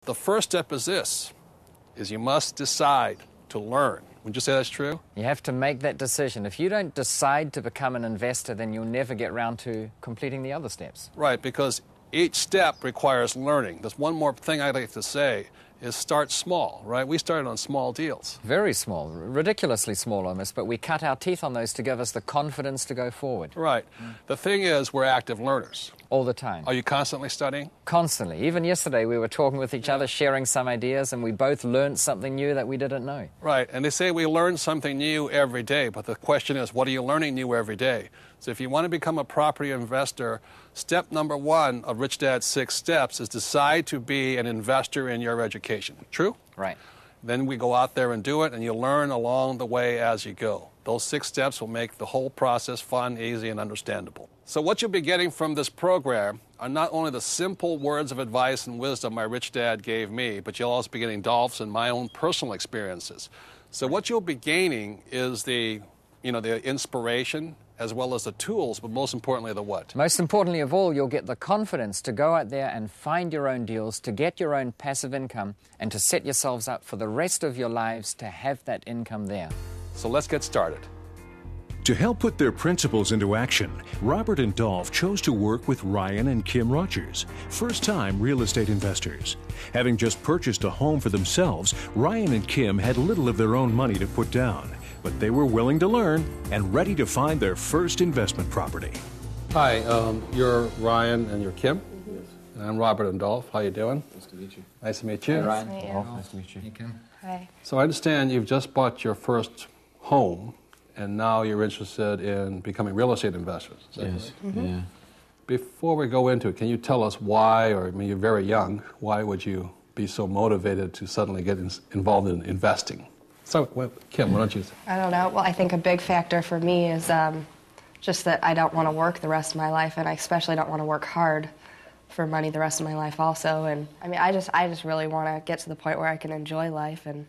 The first step is this, is you must decide to learn. Would you say that's true? You have to make that decision. If you don't decide to become an investor, then you'll never get round to completing the other steps. Right, because each step requires learning. There's one more thing I'd like to say, is start small, right? We started on small deals. Very small, ridiculously small almost, but we cut our teeth on those to give us the confidence to go forward. Right. The thing is, we're active learners. All the time. Are you constantly studying? Constantly. Even yesterday we were talking with each other, sharing some ideas, and we both learned something new that we didn't know. Right, and they say we learn something new every day, but the question is, what are you learning new every day? So if you want to become a property investor, step number one of Rich Dad's 6 steps is decide to be an investor in your education. True? Right. Then we go out there and do it, and you learn along the way as you go. Those 6 steps will make the whole process fun, easy, and understandable. So what you'll be getting from this program are not only the simple words of advice and wisdom my rich dad gave me, but you'll also be getting Dolph's and my own personal experiences. So what you'll be gaining is the inspiration, as well as the tools, but most importantly, the what? Most importantly of all, you'll get the confidence to go out there and find your own deals, to get your own passive income, and to set yourselves up for the rest of your lives to have that income there. So let's get started. To help put their principles into action, Robert and Dolph chose to work with Ryan and Kim Rogers, first-time real estate investors. Having just purchased a home for themselves, Ryan and Kim had little of their own money to put down, but they were willing to learn and ready to find their first investment property. Hi, you're Ryan and you're Kim? Yes. And I'm Robert and Dolph. How you doing? Nice to meet you. Nice to meet you. Hey, Ryan. Nice to meet you. Dolph, nice to meet you. Hey, Kim. Hi. So I understand you've just bought your first home, and now you're interested in becoming real estate investors. Is that Yes. right? Mm-hmm. Yeah. Before we go into it, can you tell us why, or I mean, you're very young, why would you be so motivated to suddenly get involved in investing? So, Kim, why don't you? I don't know. Well, I think a big factor for me is just that I don't want to work the rest of my life, and I especially don't want to work hard for money the rest of my life also. And I mean, I just really want to get to the point where I can enjoy life and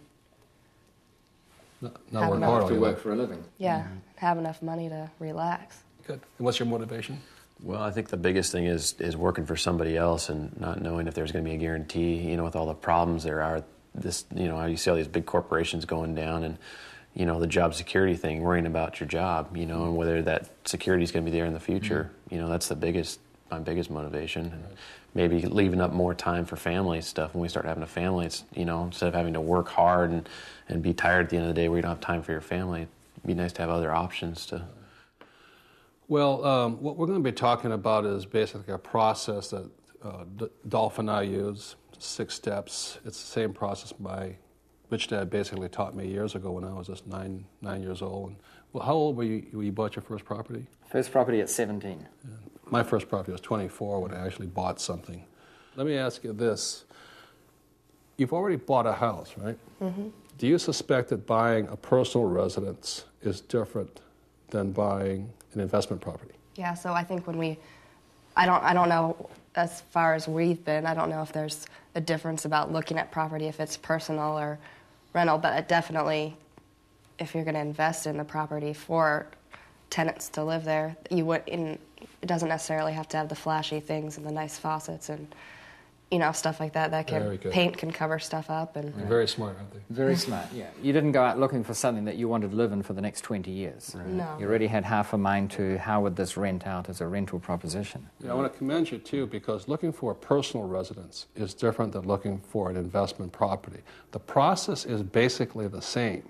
Not Have work enough hard all To your work life. for a living. have enough money to relax. Good. And what's your motivation? Well, I think the biggest thing is working for somebody else and not knowing if there's going to be a guarantee. You know, with all the problems there are, you see all these big corporations going down, and the job security thing, worrying about your job, and whether that security is going to be there in the future. That's my biggest motivation. And maybe leaving up more time for family stuff. When we start having a family, it's instead of having to work hard and be tired at the end of the day where you don't have time for your family, it'd be nice to have other options to. Well, what we're going to be talking about is basically a process that Dolph and I use, 6 steps. It's the same process my rich dad basically taught me years ago when I was just nine years old. And, well, how old were you when you bought your first property? First property at 17. My first property was 24 when I actually bought something. Let me ask you this. You've already bought a house, right? Mm-hmm. Do you suspect that buying a personal residence is different than buying an investment property? Yeah, so I think I don't know as far as we've been, I don't know if there's a difference about looking at property if it's personal or rental, but it definitely, if you're going to invest in the property for tenants to live there, it doesn't necessarily have to have the flashy things and the nice faucets and stuff like that. Paint can cover stuff up. And They're very smart, aren't they? Very smart, yeah. You didn't go out looking for something that you wanted to live in for the next 20 years. Right. No. You already had half a mind to how would this rent out as a rental proposition. Yeah, I want to commend you, too, because looking for a personal residence is different than looking for an investment property. The process is basically the same,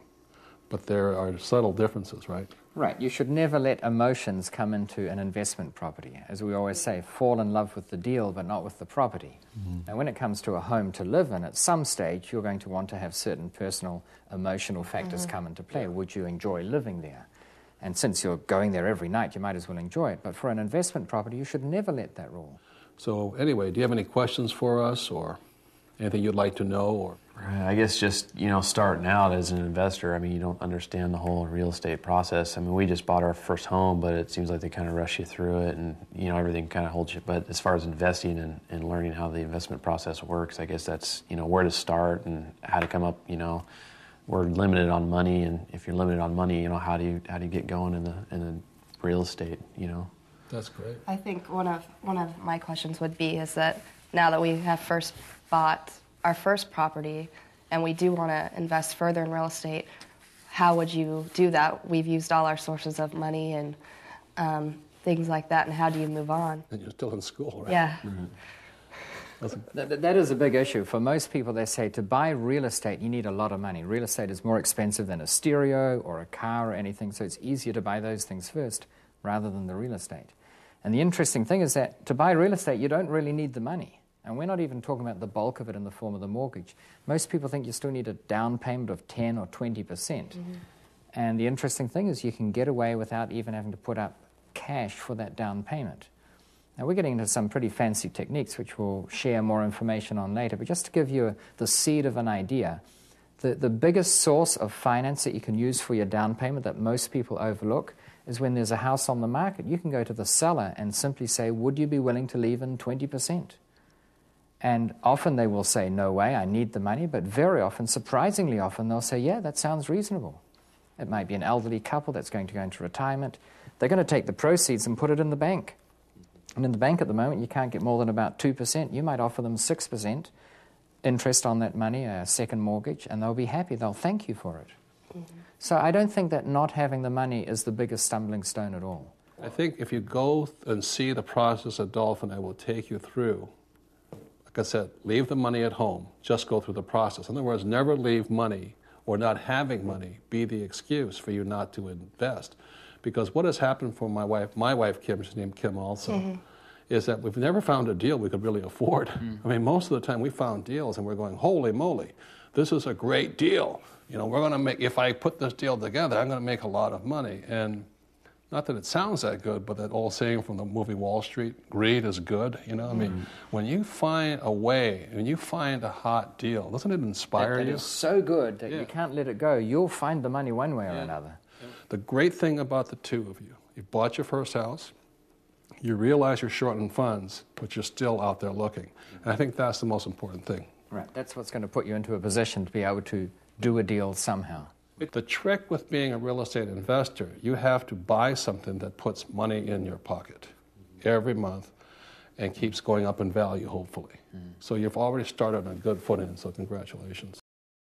but there are subtle differences, right? Right. You should never let emotions come into an investment property. As we always say, fall in love with the deal, but not with the property. Mm-hmm. Now, when it comes to a home to live in, at some stage, you're going to want to have certain personal, emotional factors come into play. Would you enjoy living there? And since you're going there every night, you might as well enjoy it. But for an investment property, you should never let that rule. So, anyway, do you have any questions for us or anything you'd like to know? Or I guess just, starting out as an investor, I mean, you don't understand the whole real estate process. I mean, we just bought our first home, but it seems like they kind of rush you through it and, everything kind of holds you. But as far as investing and learning how the investment process works, I guess that's, where to start and how to come up, we're limited on money. And if you're limited on money, how do you get going in the real estate, That's great. I think one of my questions would be is that now that we have first bought our first property and we do want to invest further in real estate, how would you do that? We've used all our sources of money and things like that, and how do you move on? And you're still in school, right? Yeah. That is a big issue. For most people, they say to buy real estate, you need a lot of money. Real estate is more expensive than a stereo or a car or anything, so it's easier to buy those things first rather than the real estate. And the interesting thing is that to buy real estate, you don't really need the money. And we're not even talking about the bulk of it in the form of the mortgage. Most people think you still need a down payment of 10 or 20%. And the interesting thing is you can get away without even having to put up cash for that down payment. Now, we're getting into some pretty fancy techniques, which we'll share more information on later, but just to give you the seed of an idea, the biggest source of finance that you can use for your down payment that most people overlook is when there's a house on the market. You can go to the seller and simply say, would you be willing to leave in 20%? And often they will say, no way, I need the money, but very often, surprisingly often, they'll say, yeah, that sounds reasonable. It might be an elderly couple that's going to go into retirement. They're going to take the proceeds and put it in the bank. And in the bank at the moment, you can't get more than about 2%. You might offer them 6% interest on that money, a second mortgage, and they'll be happy. They'll thank you for it. So I don't think that not having the money is the biggest stumbling stone at all. I think if you go and see the process that Dolph and I will take you through, like I said, leave the money at home. Just go through the process. In other words, never leave money or not having money be the excuse for you not to invest. Because what has happened for my wife Kim, she's named Kim also, is that we've never found a deal we could really afford. I mean, most of the time we found deals and we're going, holy moly, this is a great deal. You know, we're going to make, if I put this deal together, I'm going to make a lot of money. And not that it sounds that good, but that old saying from the movie Wall Street, greed is good. You know, I mean, when you find a way, when you find a hot deal, doesn't it inspire you? It is so good that you can't let it go. You'll find the money one way or another. The great thing about the two of you, you bought your first house, you realize you're short on funds, but you're still out there looking. And I think that's the most important thing. Right, that's what's going to put you into a position to be able to do a deal somehow. The trick with being a real estate investor, you have to buy something that puts money in your pocket every month and keeps going up in value, hopefully. So you've already started on a good footing, so congratulations.